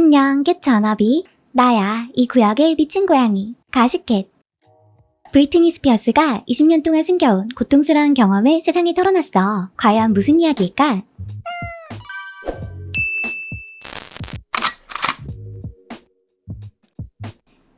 안녕, 캣 전업이. 나야, 이 구역의 미친 고양이, 가시캣. 브리트니 스피어스가 20년 동안 숨겨온 고통스러운 경험을 세상에 털어놨어. 과연 무슨 이야기일까?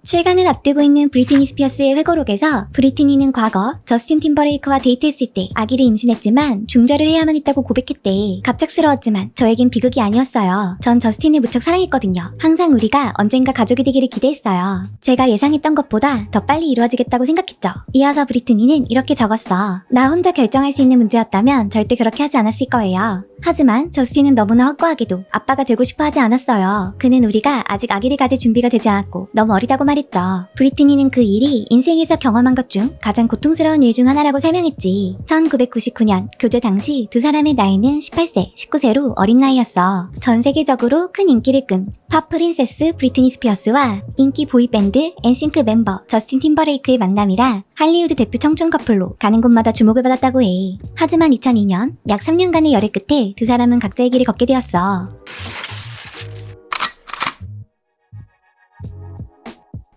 출간을 앞두고 있는 브리트니 스피어스의 회고록에서 브리트니는 과거 저스틴 팀버레이크와 데이트했을 때 아기를 임신했지만 중절을 해야만 했다고 고백했대. 갑작스러웠지만 저에겐 비극이 아니었어요. 전 저스틴을 무척 사랑했거든요. 항상 우리가 언젠가 가족이 되기를 기대했어요. 제가 예상했던 것보다 더 빨리 이루어지겠다고 생각했죠. 이어서 브리트니는 이렇게 적었어. 나 혼자 결정할 수 있는 문제였다면 절대 그렇게 하지 않았을 거예요. 하지만 저스틴은 너무나 확고하게도 아빠가 되고 싶어 하지 않았어요. 그는 우리가 아직 아기를 가질 준비가 되지 않았고 너무 어리다고 말했죠. 브리트니는 그 일이 인생에서 경험한 것 중 가장 고통스러운 일 중 하나라고 설명했지. 1999년 교제 당시 두 사람의 나이는 18세, 19세로 어린 나이였어. 전 세계적으로 큰 인기를 끈 팝 프린세스 브리트니 스피어스와 인기 보이밴드 엔싱크 멤버 저스틴 팀버레이크의 만남이라 할리우드 대표 청춘 커플로 가는 곳마다 주목을 받았다고 해. 하지만 2002년 약 3년간의 열애 끝에 두 사람은 각자의 길을 걷게 되었어.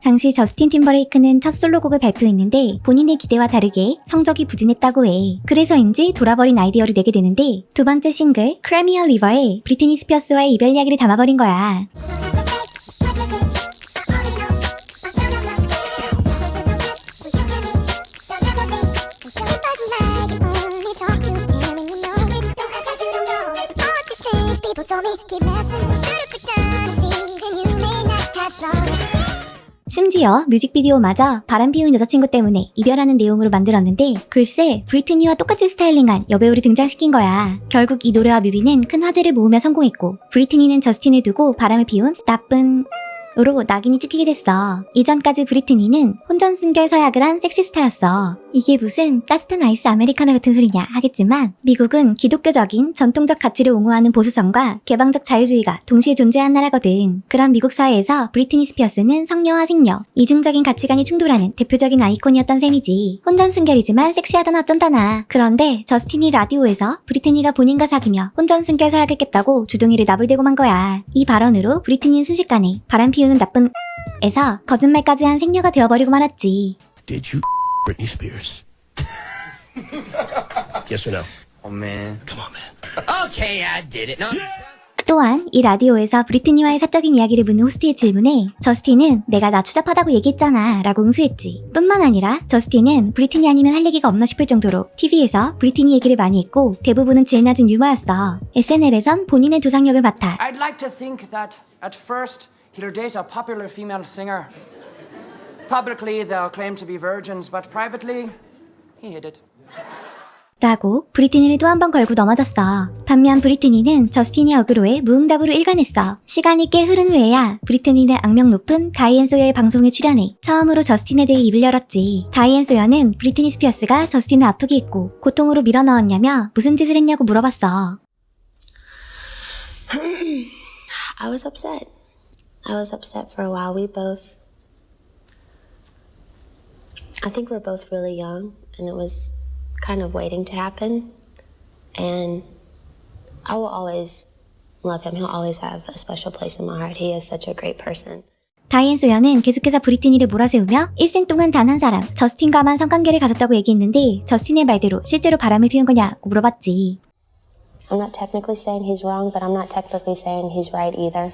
당시 저스틴 팀버레이크는 첫 솔로곡을 발표했는데 본인의 기대와 다르게 성적이 부진했다고 해. 그래서인지 돌아버린 아이디어를 내게 되는데 두 번째 싱글 크래미어 리버에 브리트니 스피어스와의 이별 이야기를 담아버린 거야. 심지어 뮤직비디오마저 바람피운 여자친구 때문에 이별하는 내용으로 만들었는데 글쎄 브리트니와 똑같이 스타일링한 여배우를 등장시킨 거야. 결국 이 노래와 뮤비는 큰 화제를 모으며 성공했고 브리트니는 저스틴을 두고 바람을 피운 나쁜 으로 낙인이 찍히게 됐어. 이전까지 브리트니는 혼전 순결 서약을 한 섹시스타였어. 이게 무슨 따뜻한 아이스 아메리카노 같은 소리냐 하겠지만 미국은 기독교적인 전통적 가치를 옹호하는 보수성과 개방적 자유주의가 동시에 존재한 나라거든. 그런 미국 사회에서 브리트니 스피어스는 성녀와 생녀, 이중적인 가치관이 충돌하는 대표적인 아이콘이었던 셈이지. 혼전 순결이지만 섹시하다나 어쩐다나. 그런데 저스틴이 라디오에서 브리트니가 본인과 사귀며 혼전 순결 서약을 깼다고 주둥이를 나불대고 만 거야. 이 발언으로 브리트니는 순식간에 바람 피우는 나쁜 에서 거짓말까지 한 생녀가 되어버리고 말았지. Did you Britney Spears? Yes or no? Oh man. Come on, man. Okay, I did it. No. 또한 이 라디오에서 브리트니와의 사적인 이야기를 묻는 호스트의 질문에 저스틴은 내가 나 추잡하다고 얘기했잖아 라고 응수했지. 뿐만 아니라 저스틴은 브리트니 아니면 할 얘기가 없나 싶을 정도로 TV에서 브리트니 얘기를 많이 했고 대부분은 질 낮은 유머였어. SNL에선 본인의 조상력을 바타 I'd like to think that at first he'll date a popular female singer. Publicly they'll claim to be virgins, but privately he hid it. 라고 브리트니를 또 한 번 걸고 넘어졌어. 반면 브리트니는 저스틴의 어그로에 무응답으로 일관했어. 시간이 꽤 흐른 후에야 브리트니는 악명 높은 다이앤 소여의 방송에 출연해 처음으로 저스틴에 대해 입을 열었지. 다이앤 소여는 브리트니 스피어스가 저스틴을 아프게 했고 고통으로 밀어넣었냐며 무슨 짓을 했냐고 물어봤어. I was upset. I was upset for a while. I think we're both really young, and it was kind of waiting to happen. And I will always love him. He'll always have a special place in my heart. He is such a great person. 다이앤 소여는 계속해서 브리트니를 몰아세우며 일생 동안 단 한 사람, 저스틴과만 성관계를 가졌다고 얘기했는데 저스틴의 말대로 실제로 바람을 피운 거냐고 물어봤지. I'm not technically saying he's wrong, but I'm not technically saying he's right either.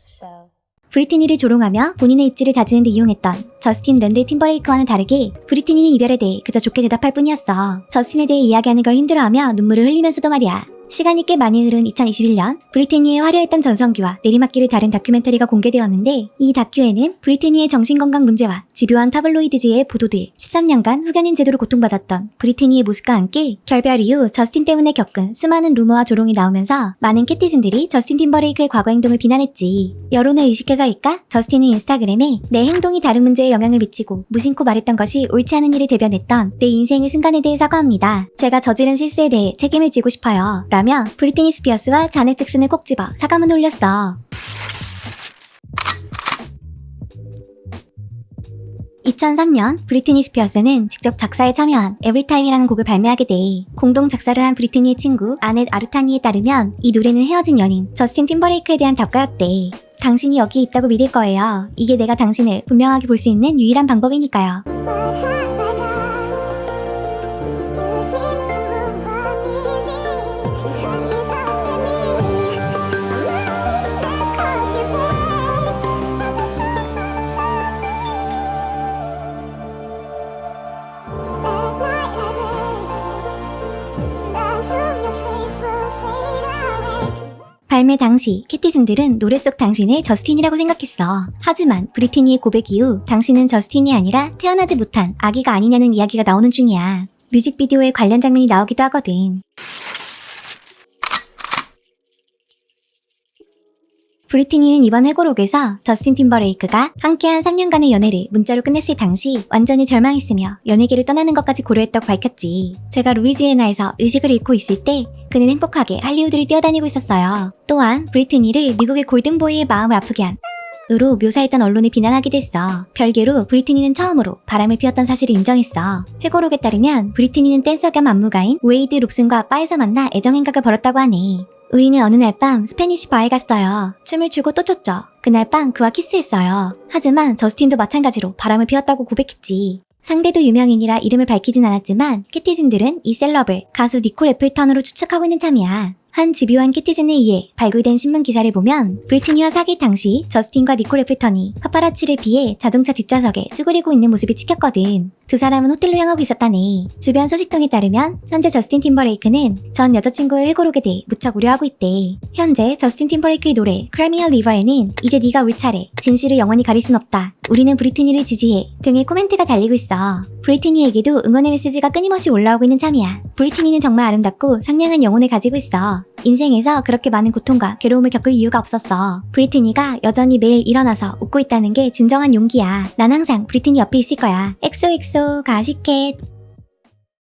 So... 브리트니를 조롱하며 본인의 입지를 다지는 데 이용했던 저스틴 랜들 팀버레이크와는 다르게 브리트니는 이별에 대해 그저 좋게 대답할 뿐이었어. 저스틴에 대해 이야기하는 걸 힘들어하며 눈물을 흘리면서도 말이야. 시간이 꽤 많이 흐른 2021년 브리트니의 화려했던 전성기와 내리막길을 다룬 다큐멘터리가 공개되었는데 이 다큐에는 브리트니의 정신건강 문제와 집요한 타블로이드지의 보도들 13년간 후견인 제도로 고통받았던 브리트니의 모습과 함께 결별 이후 저스틴 때문에 겪은 수많은 루머와 조롱이 나오면서 많은 캐티즌들이 저스틴 팀버레이크의 과거 행동을 비난했지. 여론을 의식해서일까? 저스틴은 인스타그램에 내 행동이 다른 문제에 영향을 미치고 무심코 말했던 것이 옳지 않은 일을 대변했던 내 인생의 순간에 대해 사과합니다. 제가 저지른 실수에 대해 책임을 지고 싶어요. 라며 브리트니 스피어스와 자넷 잭슨을 콕 집어 사과문을 올렸어. 2003년 브리트니 스피어스는 직접 작사에 참여한 Everytime이라는 곡을 발매하게 돼. 공동 작사를 한 브리트니의 친구 아넷 아르타니에 따르면 이 노래는 헤어진 연인 저스틴 팀버레이크에 대한 답가였대. 당신이 여기 있다고 믿을 거예요. 이게 내가 당신을 분명하게 볼 수 있는 유일한 방법이니까요. 발매 당시 캐티즌들은 노래 속 당신을 저스틴이라고 생각했어. 하지만 브리트니의 고백 이후 당신은 저스틴이 아니라 태어나지 못한 아기가 아니냐는 이야기가 나오는 중이야. 뮤직비디오에 관련 장면이 나오기도 하거든. 브리트니는 이번 회고록에서 저스틴 팀버레이크가 함께한 3년간의 연애를 문자로 끝냈을 당시 완전히 절망했으며 연예계를 떠나는 것까지 고려했다고 밝혔지. 제가 루이지애나에서 의식을 잃고 있을 때 그는 행복하게 할리우드를 뛰어다니고 있었어요. 또한 브리트니를 미국의 골든보이의 마음을 아프게 한 으로 묘사했던 언론을 비난하기도 했어. 별개로 브리트니는 처음으로 바람을 피웠던 사실을 인정했어. 회고록에 따르면 브리트니는 댄서 겸 안무가인 웨이드 롭슨과 바에서 만나 애정행각을 벌였다고 하네. 우리는 어느 날 밤 스페니쉬 바에 갔어요. 춤을 추고 또 췄죠. 그날 밤 그와 키스했어요. 하지만 저스틴도 마찬가지로 바람을 피웠다고 고백했지. 상대도 유명인이라 이름을 밝히진 않았지만 캐티즌들은 이 셀럽을 가수 니콜 애플턴으로 추측하고 있는 참이야. 한 집요한 캐티즌에 의해 발굴된 신문 기사를 보면 브리트니와 사귈 당시 저스틴과 니콜 애플턴이 파파라치를 피해 자동차 뒷좌석에 쭈그리고 있는 모습이 찍혔거든. 두 사람은 호텔로 향하고 있었다네. 주변 소식통에 따르면 현재 저스틴 팀버레이크는 전 여자친구의 회고록에 대해 무척 우려하고 있대. 현재 저스틴 팀버레이크의 노래 크라미얼 리버에는 이제 네가 올 차례, 진실을 영원히 가릴 순 없다, 우리는 브리트니를 지지해 등의 코멘트가 달리고 있어. 브리트니에게도 응원의 메시지가 끊임없이 올라오고 있는 참이야. 브리트니는 정말 아름답고 상냥한 영혼을 가지고 있어. 인생에서 그렇게 많은 고통과 괴로움을 겪을 이유가 없었어. 브리트니가 여전히 매일 일어나서 웃고 있다는 게 진정한 용기야. 난 항상 브리트니 옆에 있을 거야. 엑소엑소 가시켓.